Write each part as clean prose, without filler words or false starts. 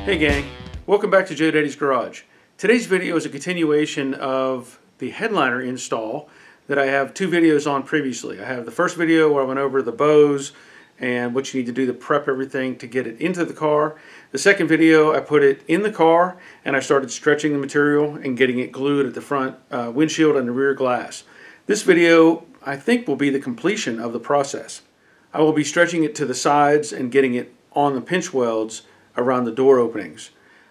Hey gang, welcome back to Jade's Garage. Today's video is a continuation of the headliner install that I have two videos on previously. I have the first video where I went over the bows and what you need to do to prep everything to get it into the car. The second video, I put it in the car and I started stretching the material and getting it glued at the front windshield and the rear glass. This video, I think, will be the completion of the process. I will be stretching it to the sides and getting it on the pinch welds around the door openings.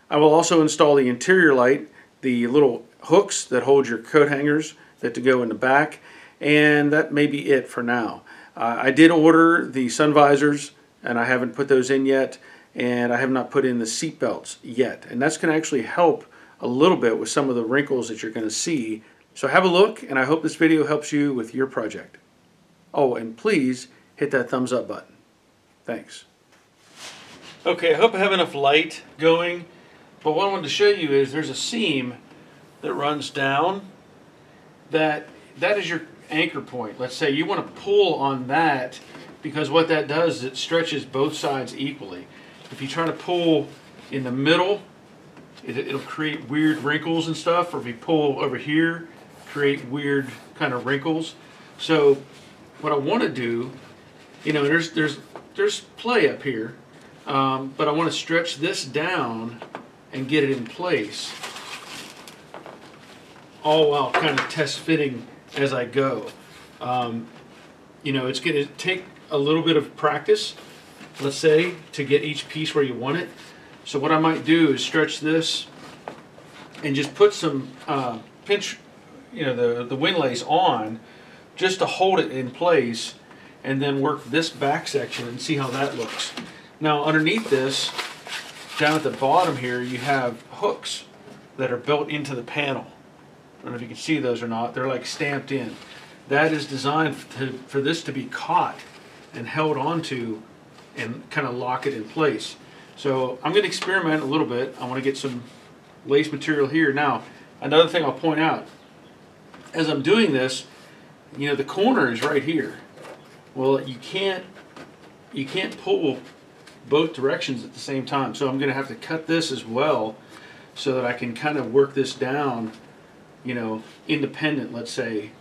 I will also install the interior light, the little hooks that hold your coat hangers that to go in the back, and that may be it for now. I did order the sun visors and I haven't put those in yet, and I have not put in the seat belts yet, and that's going to actually help a little bit with some of the wrinkles that you're going to see. So have a look, and I hope this video helps you with your project. Oh, and please hit that thumbs up button. Thanks. Okay, I hope I have enough light going, but what I wanted to show you is there's a seam that runs down. That is your anchor point. Let's say you want to pull on that, because what that does is it stretches both sides equally. If you try to pull in the middle, it'll create weird wrinkles and stuff, or if you pull over here, create weird kind of wrinkles. So what I want to do, you know, there's play up here. But I want to stretch this down and get it in place, all while kind of test fitting as I go. You know, it's going to take a little bit of practice, let's say, to get each piece where you want it. So what I might do is stretch this and just put some pinch, you know, the windlays on, just to hold it in place, and then work this back section and see how that looks. Now underneath this, down at the bottom here, you have hooks that are built into the panel. I don't know if you can see those or not. They're like stamped in. That is designed for this to be caught and held onto and kind of lock it in place. So I'm going to experiment a little bit. I want to get some lace material here. Now, another thing I'll point out, as I'm doing this, you know, the corner is right here. Well, you can't pull both directions at the same time, so I'm going to have to cut this as well so that I can kind of work this down, you know, independent, let's say,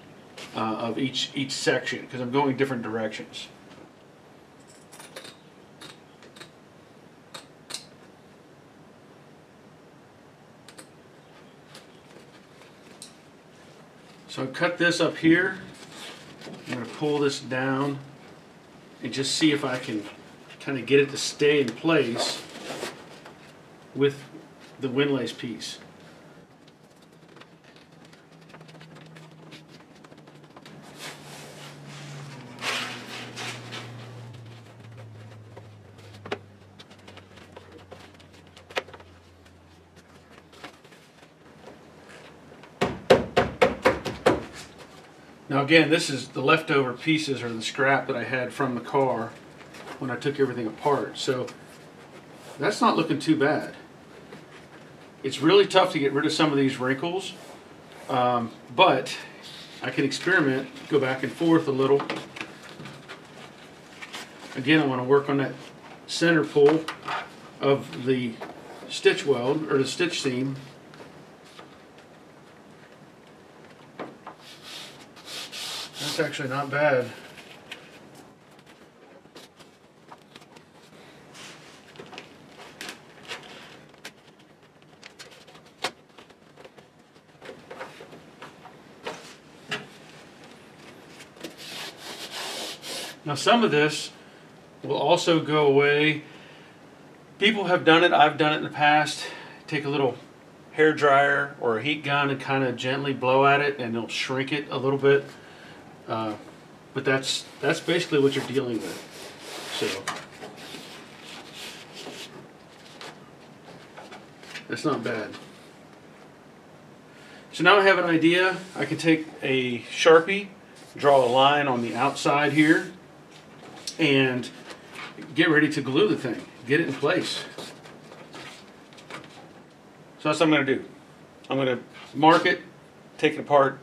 of each section, because I'm going different directions. So I cut this up here. I'm going to pull this down and just see if I can kind of get it to stay in place with the windlace piece. Now again, this is the leftover pieces or the scrap that I had from the car when I took everything apart. So that's not looking too bad. It's really tough to get rid of some of these wrinkles, but I can experiment, go back and forth a little. Again, I want to work on that center pull of the stitch weld or the stitch seam. That's actually not bad. Now some of this will also go away. People have done it, I've done it in the past. Take a little hair dryer or a heat gun and kind of gently blow at it, and it'll shrink it a little bit. But that's basically what you're dealing with. So that's not bad. So now I have an idea. I can take a Sharpie, draw a line on the outside here, and get ready to glue the thing, get it in place. So that's what I'm going to do. I'm going to mark it, take it apart,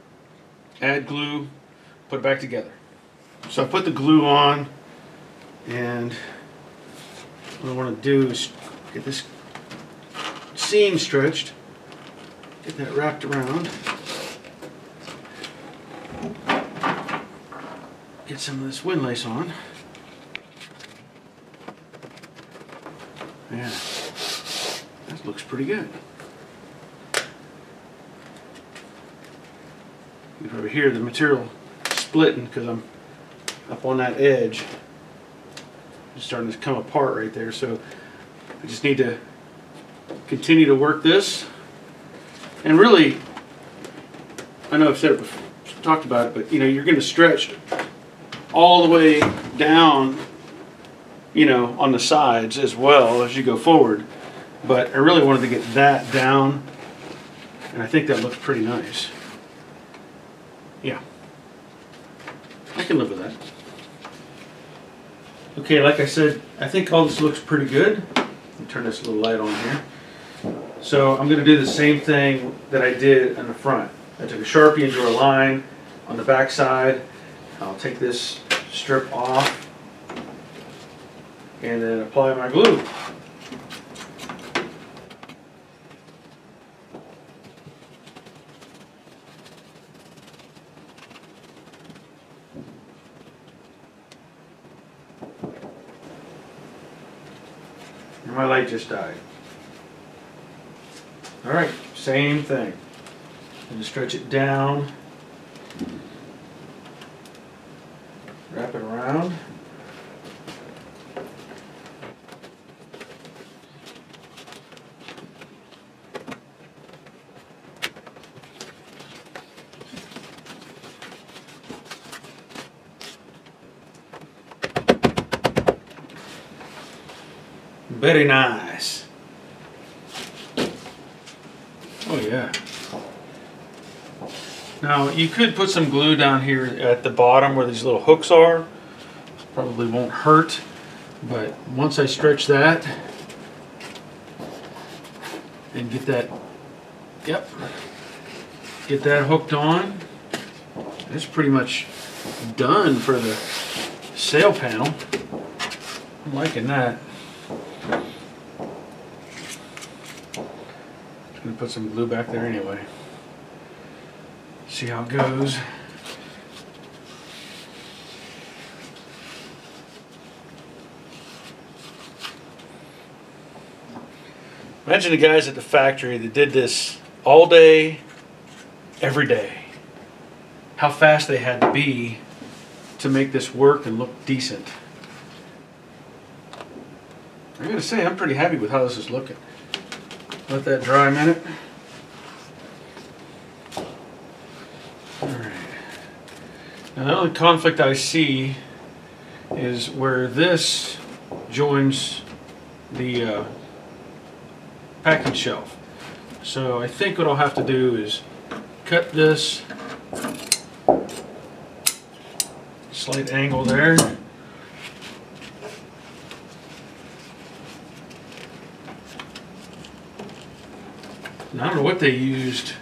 add glue, put it back together. So I put the glue on, and what I want to do is get this seam stretched. Get that wrapped around. Get some of this windlace on. Yeah, that looks pretty good. You can probably hear the material splitting because I'm up on that edge. It's starting to come apart right there, so I just need to continue to work this. And really, I know I've said it before, talked about it, but you know, you're going to stretch all the way down, you know, on the sides as well as you go forward. But I really wanted to get that down, and I think that looks pretty nice. Yeah, I can live with that. Okay, like I said, I think all this looks pretty good. Let me turn this little light on here. So I'm going to do the same thing that I did in the front. I took a Sharpie and drew a line on the back side. I'll take this strip off and then apply my glue. And my light just died. Alright, same thing. And just stretch it down. Wrap it around. Very nice. Oh yeah. Now you could put some glue down here at the bottom where these little hooks are. Probably won't hurt, but once I stretch that and get that, yep, get that hooked on, it's pretty much done for the sail panel. I'm liking that. Just gonna put some glue back there anyway. See how it goes. Imagine the guys at the factory that did this all day, every day. How fast they had to be to make this work and look decent. I gotta say, I'm pretty happy with how this is looking. Let that dry a minute. Alright. Now the only conflict I see is where this joins the packing shelf. So I think what I'll have to do is cut this slight angle there. Now, I don't know what they used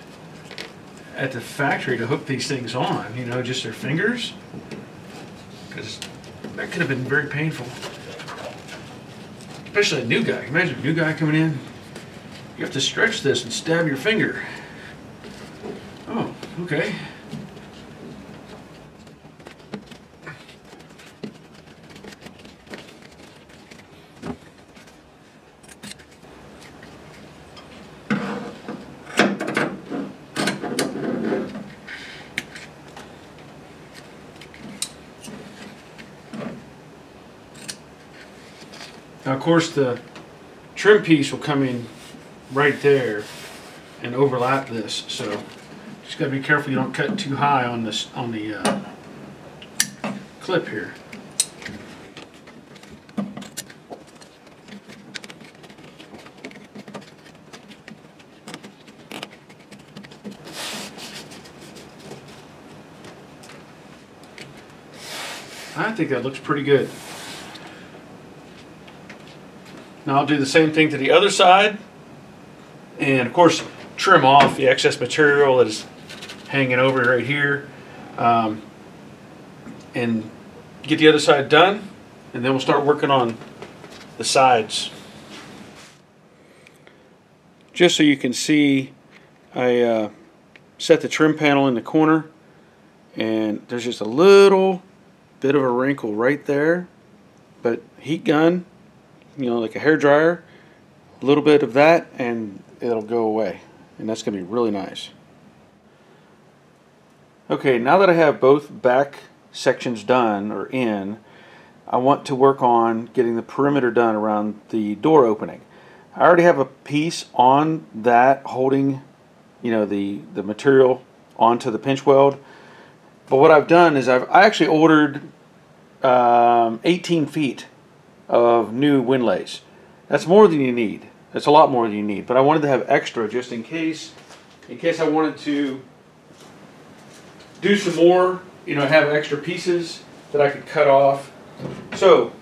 at the factory to hook these things on, you know, just their fingers, because that could have been very painful, especially a new guy. Imagine a new guy coming in, you have to stretch this and stab your finger. Oh, okay. Now, of course, the trim piece will come in right there and overlap this, so just got to be careful you don't cut too high on this the clip here. I think that looks pretty good. Now I'll do the same thing to the other side, and of course trim off the excess material that is hanging over right here, and get the other side done, and then we'll start working on the sides. just so you can see, I set the trim panel in the corner, and there's just a little bit of a wrinkle right there, but heat gun, you know, like a hair dryer, a little bit of that and it'll go away, and that's going to be really nice. Okay, now that I have both back sections done or in, I want to work on getting the perimeter done around the door opening. I already have a piece on that holding, you know, the material onto the pinch weld. But what I've done is I actually ordered 18 feet of new windlays. That's more than you need. That's a lot more than you need. But I wanted to have extra just in case I wanted to do some more, you know, have extra pieces that I could cut off. So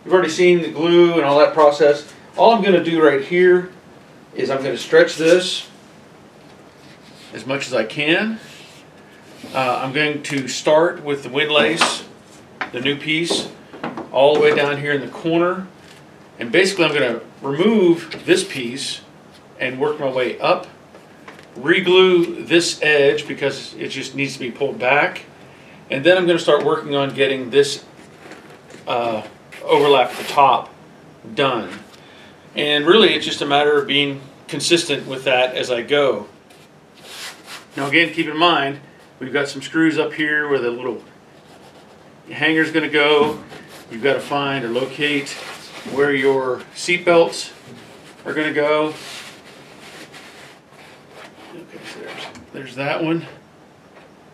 you've already seen the glue and all that process. All I'm going to do right here is I'm going to stretch this as much as I can. I'm going to start with the windlace, the new piece, all the way down here in the corner. And basically I'm going to remove this piece and work my way up, re-glue this edge because it just needs to be pulled back. And then I'm going to start working on getting this overlap at the top done. And really it's just a matter of being consistent with that as I go. Now again, keep in mind, we've got some screws up here where the little hanger's going to go. You've got to find or locate where your seat belts are going to go. Okay, so there's that one.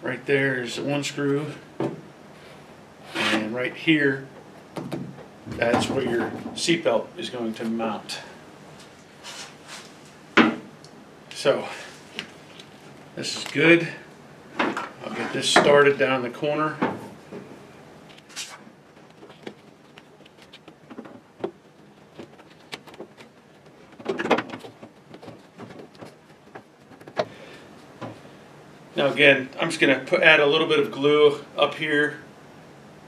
Right there is one screw. And right here, that's where your seat belt is going to mount. So, this is good. I'll get this started down the corner. Now again, I'm just going to add a little bit of glue up here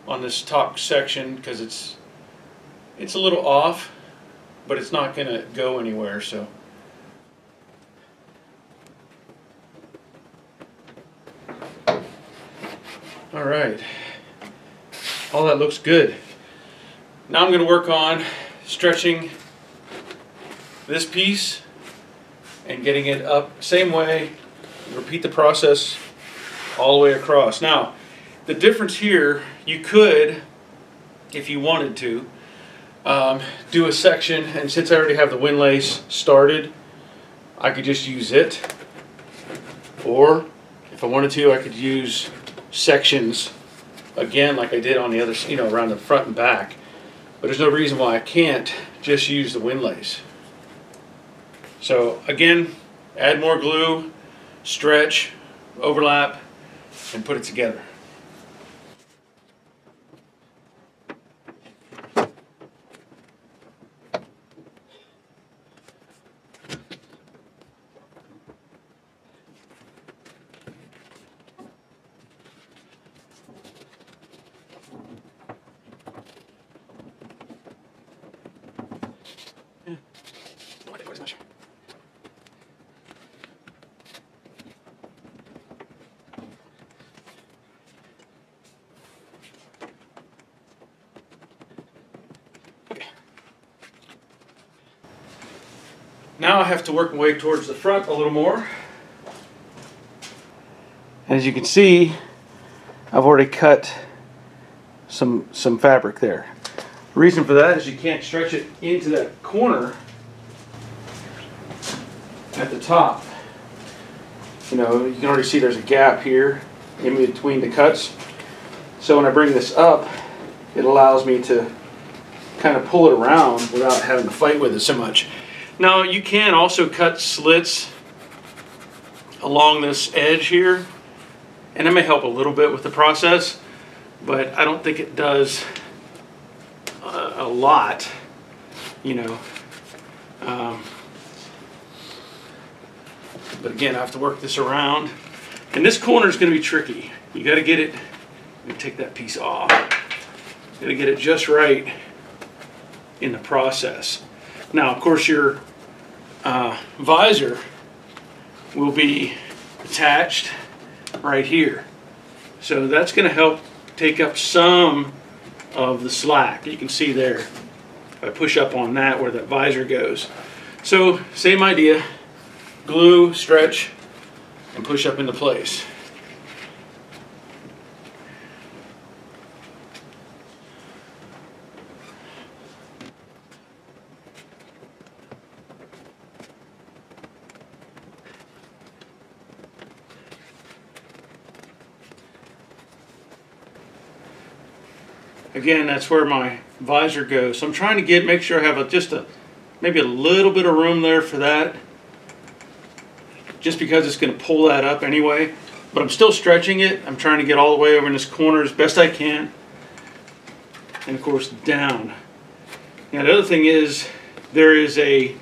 on this top section because it's a little off, but it's not going to go anywhere. So all right, all that looks good. Now I'm going to work on stretching this piece and getting it up same way. Repeat the process all the way across. Now, the difference here, you could, if you wanted to, do a section, and since I already have the windlace started, I could just use it. Or, if I wanted to, I could use sections again like I did on the other, you know, around the front and back. But there's no reason why I can't just use the windlace. So, again, add more glue, stretch, overlap, and put it together. Now I have to work my way towards the front a little more. As you can see, I've already cut some fabric there. The reason for that is you can't stretch it into that corner at the top. You know, you can already see there's a gap here in between the cuts. So when I bring this up, it allows me to kind of pull it around without having to fight with it so much. Now you can also cut slits along this edge here, and it may help a little bit with the process, but I don't think it does a lot, you know. But again, I have to work this around, and this corner is going to be tricky. You got to get it. Let me take that piece off. Got to get it just right in the process. Now, of course, your visor will be attached right here. So that's going to help take up some of the slack. You can see there, if I push up on that where that visor goes. So same idea, glue, stretch, and push up into place. Again, that's where my visor goes. So I'm trying to make sure I have maybe a little bit of room there for that, just because it's going to pull that up anyway. But I'm still stretching it. I'm trying to get all the way over in this corner as best I can. And of course down. Now the other thing is, there is a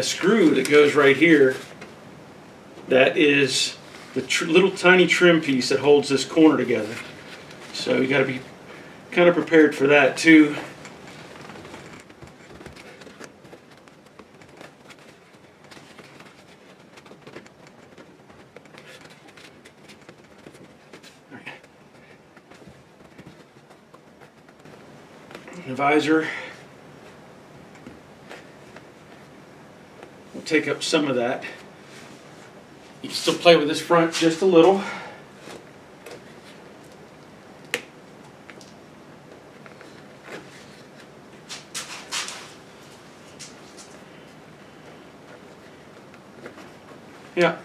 screw that goes right here that is the little tiny trim piece that holds this corner together. So you got to be kind of prepared for that too. The visor will take up some of that. You can still play with this front just a little. Yeah.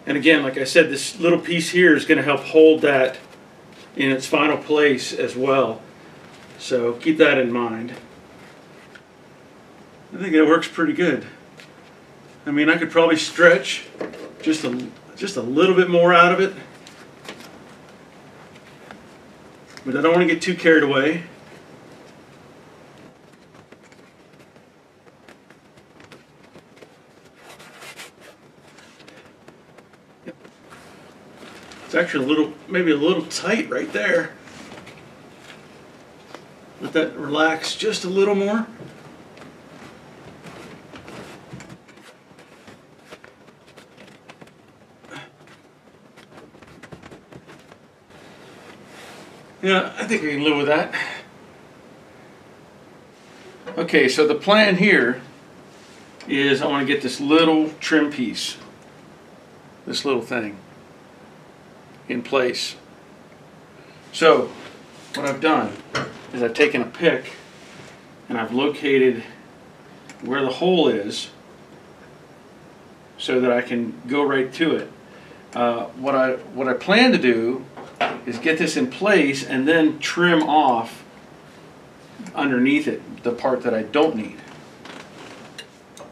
And again, like I said, this little piece here is going to help hold that in its final place as well. So keep that in mind. I think it works pretty good. I mean, I could probably stretch just a little bit more out of it, but I don't want to get too carried away. It's actually maybe a little tight right there. Let that relax just a little more. Yeah, I think I can live with that. Okay, so the plan here is I want to get this little trim piece, this little thing, in place. So what I've done is I've taken a pick and I've located where the hole is so that I can go right to it. What I plan to do is get this in place and then trim off underneath it the part that I don't need.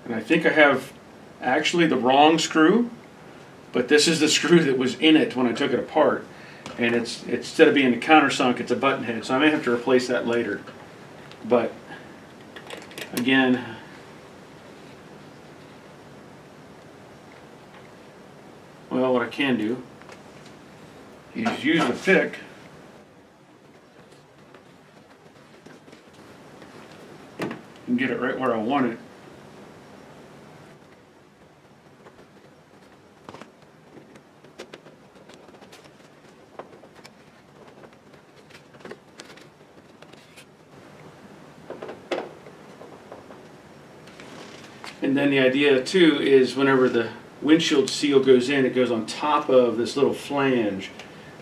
And I think I have actually the wrong screw, but this is the screw that was in it when I took it apart, and it's instead of being a countersunk, it's a button head, so I may have to replace that later. But again, well, what I can do is use the pick and get it right where I want it. And then the idea too is whenever the windshield seal goes in, it goes on top of this little flange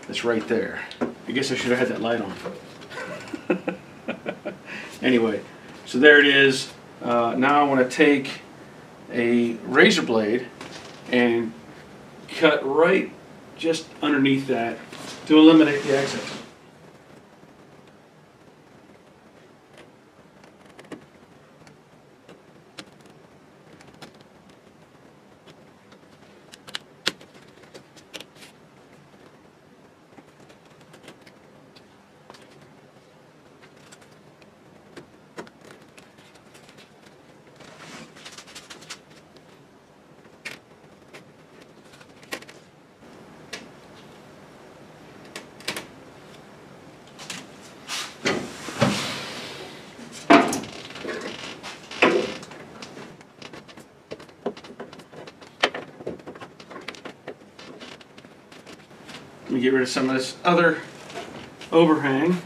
that's right there. I guess I should have had that light on. Anyway, so there it is. Now I want to take a razor blade and cut right just underneath that to eliminate the excess. me get rid of some of this other overhang.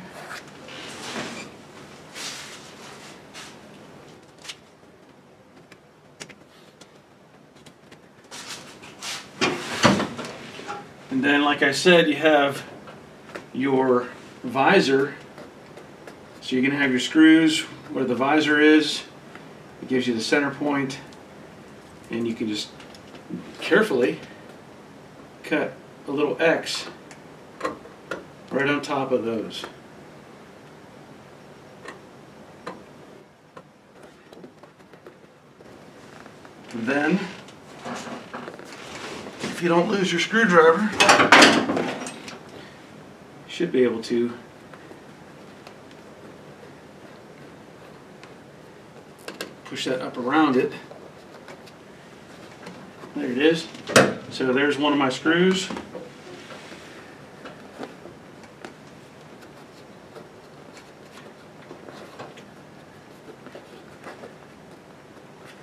And then, like I said, you have your visor. So you're going to have your screws where the visor is. It gives you the center point, and you can just carefully cut a little X right on top of those. And then, if you don't lose your screwdriver, you should be able to push that up around it. There it is. So there's one of my screws.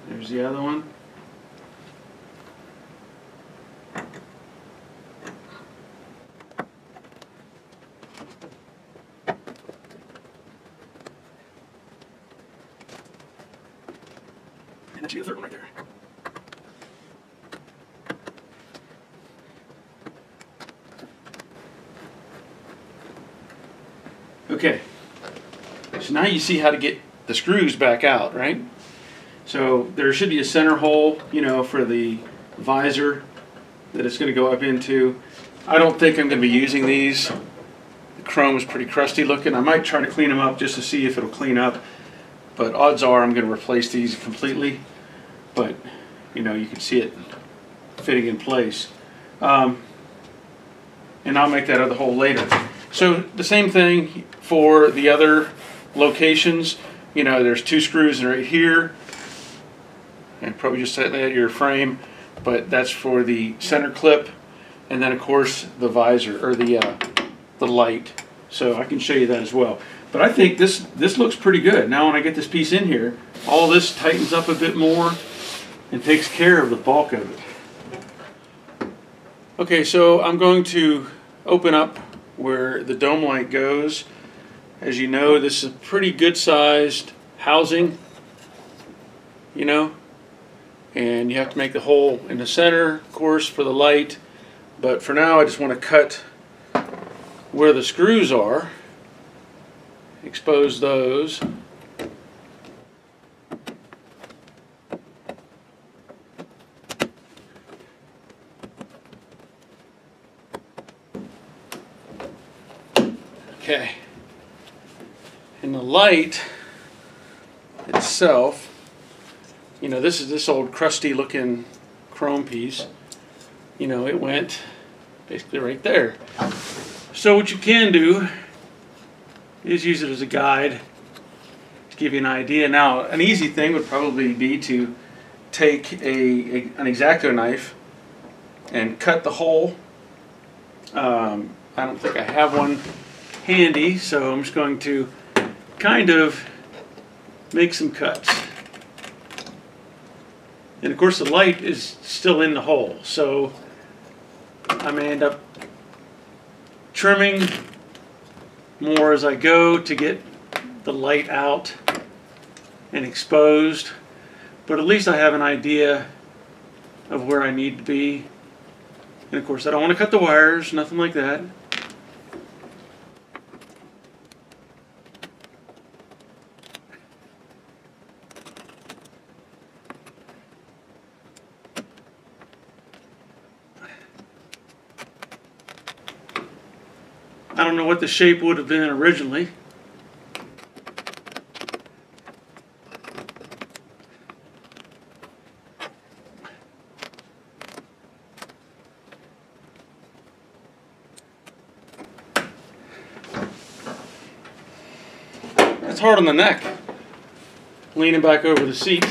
There's the other one. And that's the third one right there. Okay, so now you see how to get the screws back out, right? So there should be a center hole, you know, for the visor that it's going to go up into. I don't think I'm going to be using these. The chrome is pretty crusty looking. I might try to clean them up just to see if it'll clean up, but odds are I'm going to replace these completely. But, you know, you can see it fitting in place. And I'll make that other hole later. So the same thing for the other locations. You know, there's two screws right here, and probably just set that at your frame, but that's for the center clip, and then of course the visor, or the light. So I can show you that as well. But I think this looks pretty good. Now when I get this piece in here, all this tightens up a bit more and takes care of the bulk of it. Okay, so I'm going to open up where the dome light goes. As you know, this is a pretty good sized housing, you know, and you have to make the hole in the center, of course, for the light. But for now I just want to cut where the screws are, expose those. Okay, and the light itself, you know, this is this old crusty looking chrome piece. You know, it went basically right there. So what you can do is use it as a guide to give you an idea. Now, an easy thing would probably be to take an X-Acto knife and cut the hole. I don't think I have one handy, so I'm just going to kind of make some cuts. And of course the light is still in the hole, so I may end up trimming more as I go to get the light out and exposed, but at least I have an idea of where I need to be. And of course I don't want to cut the wires, nothing like that. I don't know what the shape would have been originally. It's hard on the neck, leaning back over the seat.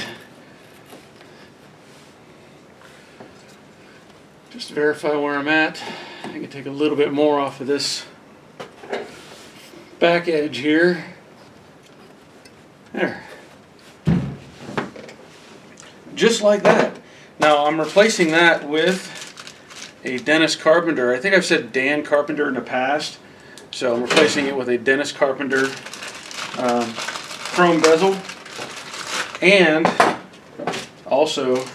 Just to verify where I'm at, I can take a little bit more off of this back edge here. There. Just like that. Now I'm replacing that with a Dennis Carpenter. I think I've said Dan Carpenter in the past, so I'm replacing it with a Dennis Carpenter chrome bezel, and also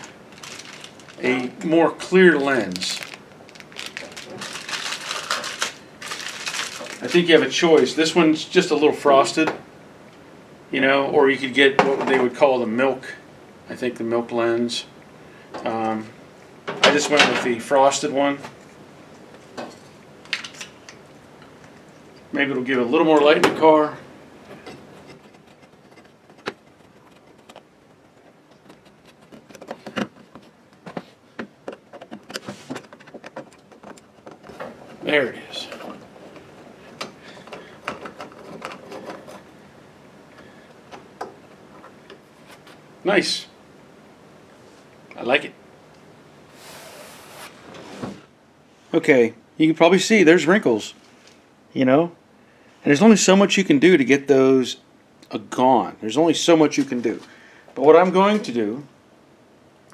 a more clear lens. I think you have a choice. This one's just a little frosted, you know, or you could get what they would call the milk, I think the milk lens. I just went with the frosted one. Maybe it'll give it a little more light in the car. There it is. Nice. I like it. Okay, you can probably see there's wrinkles, you know, and there's only so much you can do to get those gone. There's only so much you can do. But what I'm going to do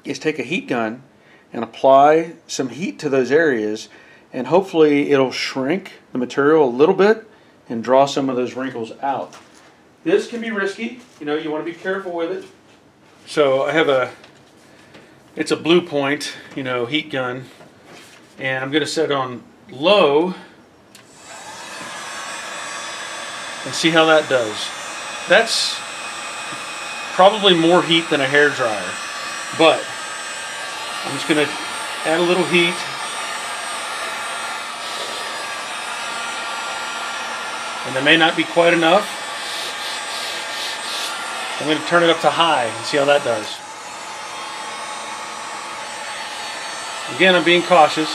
is take a heat gun and apply some heat to those areas, and hopefully it'll shrink the material a little bit and draw some of those wrinkles out. This can be risky, you know, you want to be careful with it. So I have it's a Blue Point, you know, heat gun, and I'm going to set it on low and see how that does. That's probably more heat than a hair dryer, but I'm just going to add a little heat. And there may not be quite enough. I'm going to turn it up to high and see how that does. Again, I'm being cautious.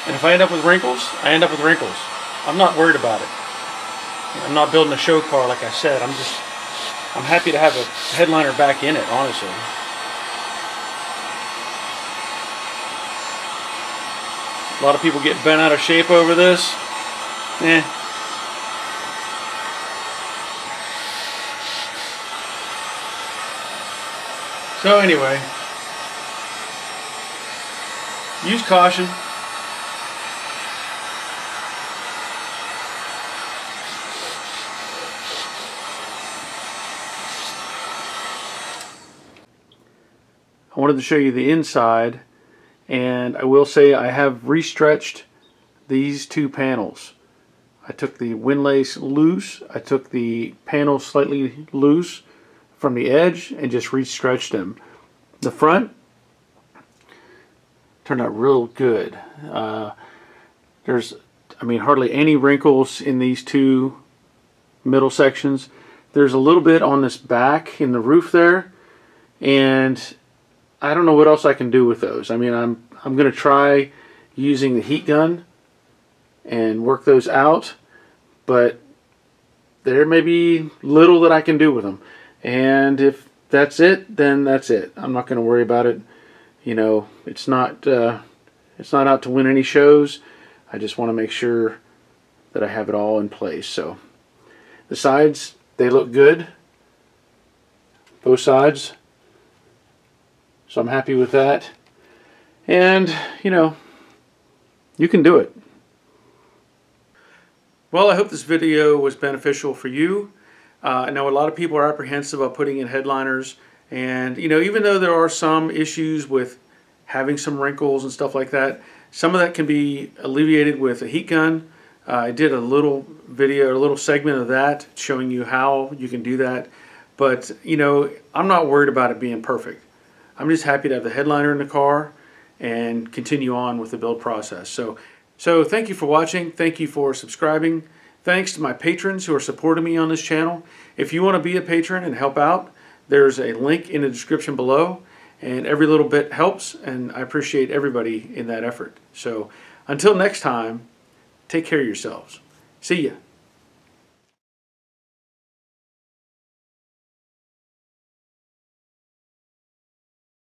And if I end up with wrinkles, I end up with wrinkles. I'm not worried about it. I'm not building a show car like I said. I'm happy to have a headliner back in it, honestly. A lot of people get bent out of shape over this. So anyway, use caution. I wanted to show you the inside, and I will say I have restretched these two panels. I took the windlace loose, I took the panel slightly loose from the edge and just restretched them. The front turned out real good. There's, I mean, hardly any wrinkles in these two middle sections. There's a little bit on this back in the roof there, and I don't know what else I can do with those. I mean, I'm going to try using the heat gun and work those out, but there may be little that I can do with them. And if that's it, then that's it. I'm not going to worry about it. You know, it's not out to win any shows. I just want to make sure that I have it all in place. So the sides, they look good, both sides. So I'm happy with that. And, you know, you can do it. Well, I hope this video was beneficial for you. I know a lot of people are apprehensive about putting in headliners. And, you know, even though there are some issues with having some wrinkles and stuff like that, some of that can be alleviated with a heat gun. I did a little video, a little segment of that showing you how you can do that. But, you know, I'm not worried about it being perfect. I'm just happy to have the headliner in the car and continue on with the build process. So thank you for watching. Thank you for subscribing. Thanks to my patrons who are supporting me on this channel. If you want to be a patron and help out, there's a link in the description below, and every little bit helps, and I appreciate everybody in that effort. So until next time, take care of yourselves. See ya.